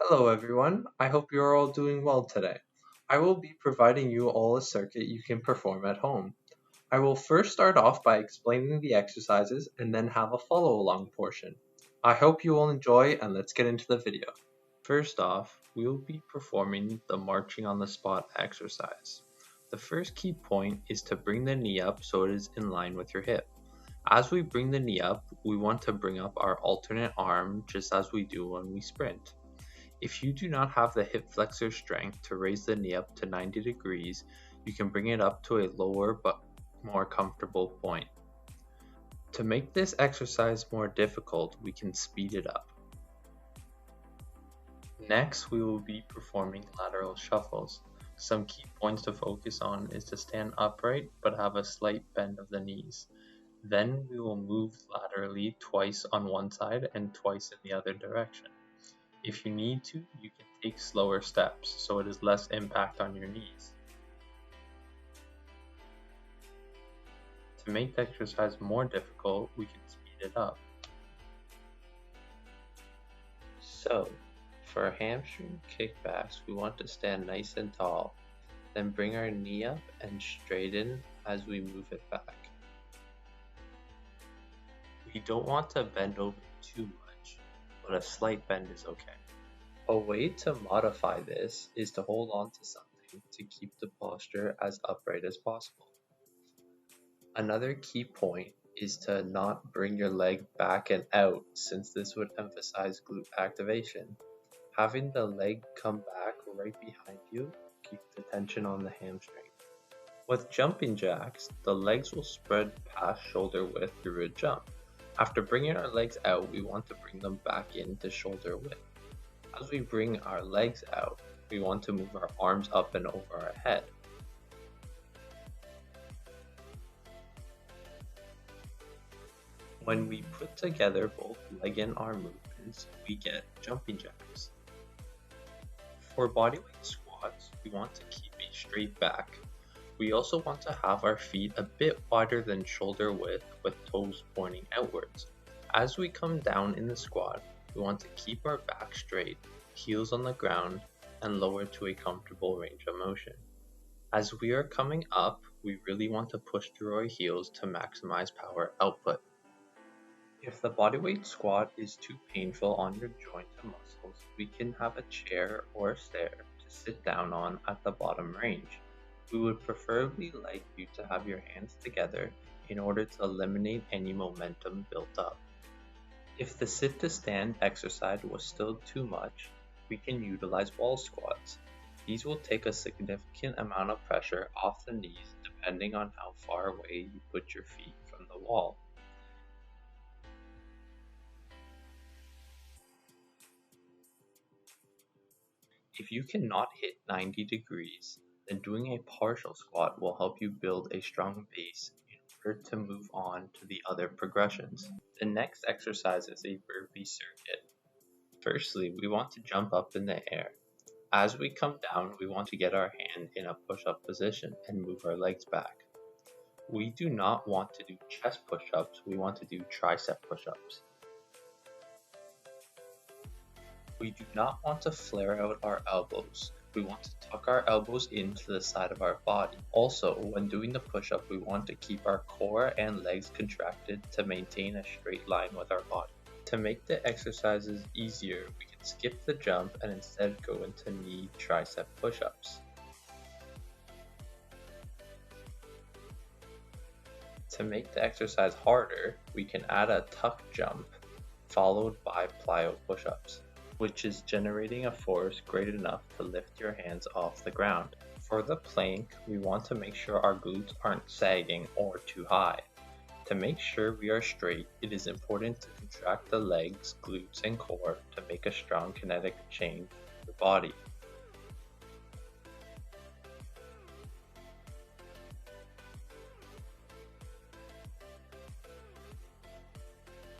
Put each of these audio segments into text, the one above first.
Hello everyone, I hope you are all doing well today. I will be providing you all a circuit you can perform at home. I will first start off by explaining the exercises and then have a follow along portion. I hope you will enjoy and let's get into the video. First off, we will be performing the marching on the spot exercise. The first key point is to bring the knee up so it is in line with your hip. As we bring the knee up, we want to bring up our alternate arm just as we do when we sprint. If you do not have the hip flexor strength to raise the knee up to 90 degrees, you can bring it up to a lower but more comfortable point. To make this exercise more difficult, we can speed it up. Next, we will be performing lateral shuffles. Some key points to focus on is to stand upright but have a slight bend of the knees. Then we will move laterally twice on one side and twice in the other direction. If you need to, you can take slower steps so it is less impact on your knees. To make the exercise more difficult, we can speed it up. So, for hamstring kickbacks, we want to stand nice and tall, then bring our knee up and straighten as we move it back. We don't want to bend over too much, but a slight bend is okay. A way to modify this is to hold on to something to keep the posture as upright as possible. Another key point is to not bring your leg back and out, since this would emphasize glute activation. Having the leg come back right behind you keeps the tension on the hamstring. With jumping jacks, the legs will spread past shoulder width through a jump. After bringing our legs out, we want to bring them back into shoulder width. As we bring our legs out, we want to move our arms up and over our head. When we put together both leg and arm movements, we get jumping jacks. For bodyweight squats, we want to keep a straight back. We also want to have our feet a bit wider than shoulder width with toes pointing outwards. As we come down in the squat, we want to keep our back straight, heels on the ground, and lower to a comfortable range of motion. As we are coming up, we really want to push through our heels to maximize power output. If the bodyweight squat is too painful on your joints and muscles, we can have a chair or a stair to sit down on at the bottom range. We would preferably like you to have your hands together in order to eliminate any momentum built up. If the sit to stand exercise was still too much, we can utilize wall squats. These will take a significant amount of pressure off the knees depending on how far away you put your feet from the wall. If you cannot hit 90 degrees, then doing a partial squat will help you build a strong base in order to move on to the other progressions. The next exercise is a burpee circuit. Firstly, we want to jump up in the air. As we come down, we want to get our hand in a push-up position and move our legs back. We do not want to do chest push-ups, we want to do tricep push-ups. We do not want to flare out our elbows. We want to tuck our elbows into the side of our body. Also, when doing the push-up, we want to keep our core and legs contracted to maintain a straight line with our body. To make the exercises easier, we can skip the jump and instead go into knee tricep push-ups. To make the exercise harder, we can add a tuck jump followed by plyo push-ups, which is generating a force great enough to lift your hands off the ground. For the plank, we want to make sure our glutes aren't sagging or too high. To make sure we are straight, it is important to contract the legs, glutes, and core to make a strong kinetic chain to the body.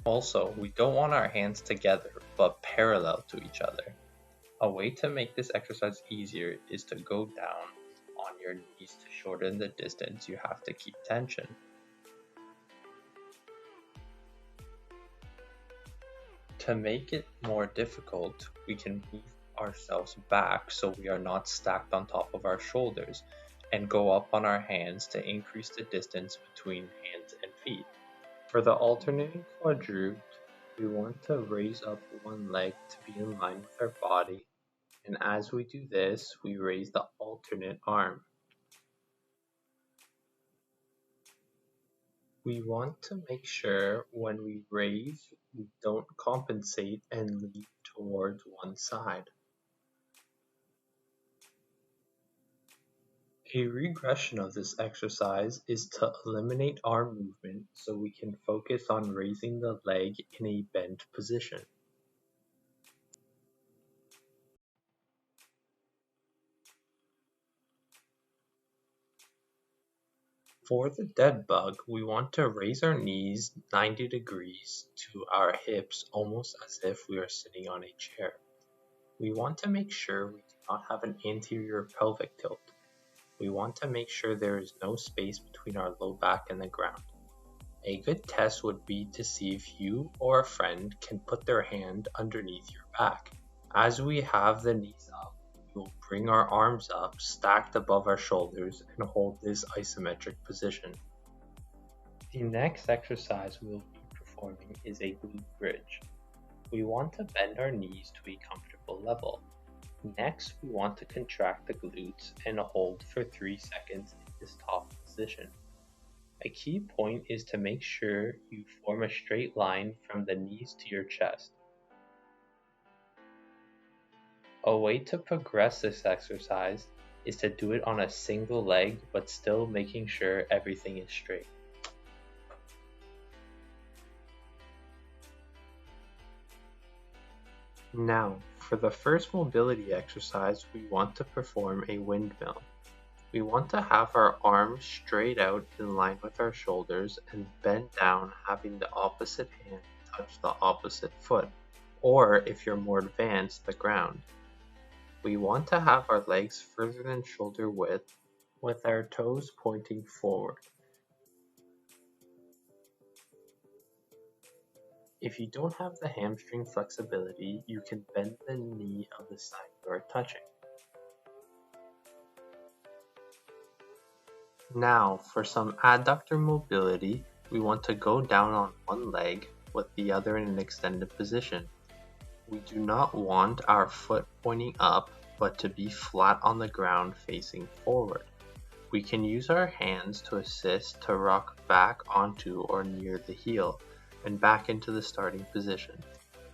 Also, we don't want our hands together, but parallel to each other. A way to make this exercise easier is to go down on your knees to shorten the distance you have to keep tension. To make it more difficult, we can move ourselves back so we are not stacked on top of our shoulders, and go up on our hands to increase the distance between hands and feet. For the alternating quadruped, we want to raise up one leg to be in line with our body, and as we do this, we raise the alternate arm. We want to make sure when we raise, we don't compensate and lean towards one side. A regression of this exercise is to eliminate arm movement so we can focus on raising the leg in a bent position. For the dead bug, we want to raise our knees 90 degrees to our hips almost as if we are sitting on a chair. We want to make sure we do not have an anterior pelvic tilt. We want to make sure there is no space between our low back and the ground. A good test would be to see if you or a friend can put their hand underneath your back. As we have the knees up, we will bring our arms up, stacked above our shoulders, and hold this isometric position. The next exercise we will be performing is a glute bridge. We want to bend our knees to a comfortable level. Next, we want to contract the glutes and hold for 3 seconds in this top position. A key point is to make sure you form a straight line from the knees to your chest. A way to progress this exercise is to do it on a single leg but still making sure everything is straight. Now, for the first mobility exercise, we want to perform a windmill. We want to have our arms straight out in line with our shoulders and bend down, having the opposite hand touch the opposite foot, or if you're more advanced, the ground. We want to have our legs further than shoulder width with our toes pointing forward. If you don't have the hamstring flexibility, you can bend the knee of the side you are touching. Now, for some adductor mobility, we want to go down on one leg with the other in an extended position. We do not want our foot pointing up, but to be flat on the ground facing forward. We can use our hands to assist to rock back onto or near the heel and back into the starting position.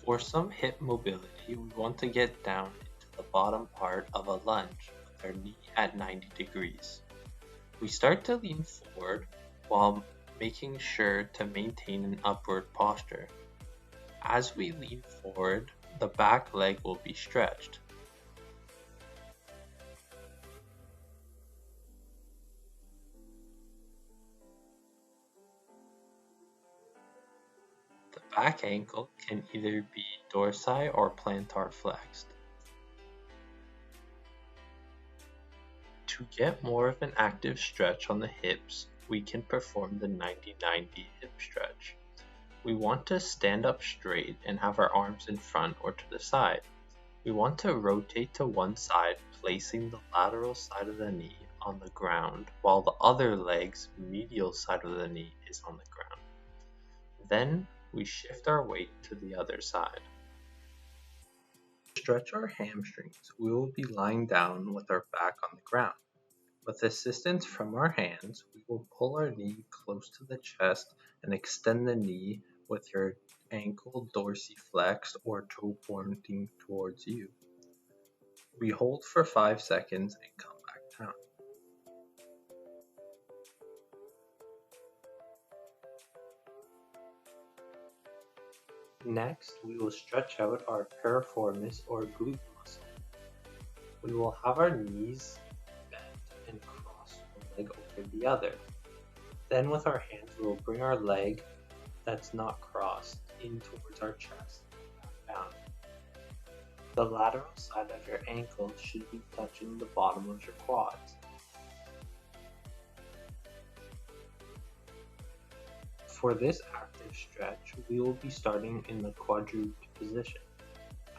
For some hip mobility, we want to get down into the bottom part of a lunge with our knee at 90 degrees. We start to lean forward while making sure to maintain an upward posture. As we lean forward, the back leg will be stretched. The back ankle can either be dorsi or plantar flexed. To get more of an active stretch on the hips, we can perform the 90-90 hip stretch. We want to stand up straight and have our arms in front or to the side. We want to rotate to one side, placing the lateral side of the knee on the ground, while the other leg's medial side of the knee is on the ground. Then we shift our weight to the other side. To stretch our hamstrings, we will be lying down with our back on the ground. With assistance from our hands, we will pull our knee close to the chest and extend the knee with your ankle dorsiflexed or toe pointing towards you. We hold for 5 seconds and come back down. Next, we will stretch out our piriformis or glute muscle. We will have our knees bent and cross one leg over the other. Then with our hands, we will bring our leg that's not crossed in towards our chest and back down. The lateral side of your ankle should be touching the bottom of your quads. For this active stretch, we will be starting in the quadruped position.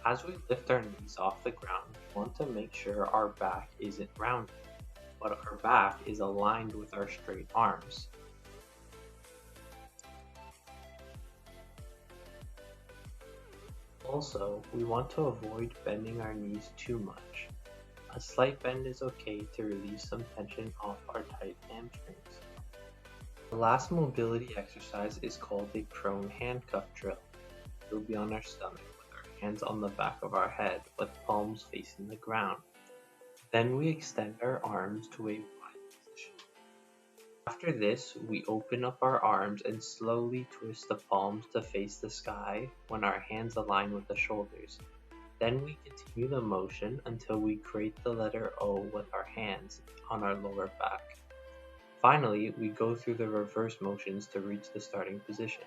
As we lift our knees off the ground, we want to make sure our back isn't rounded, but our back is aligned with our straight arms. Also, we want to avoid bending our knees too much. A slight bend is okay to release some tension off our tight hamstrings. The last mobility exercise is called a prone handcuff drill. We'll be on our stomach with our hands on the back of our head with palms facing the ground. Then we extend our arms to a wide position. After this, we open up our arms and slowly twist the palms to face the sky when our hands align with the shoulders. Then we continue the motion until we create the letter O with our hands on our lower back. Finally, we go through the reverse motions to reach the starting position.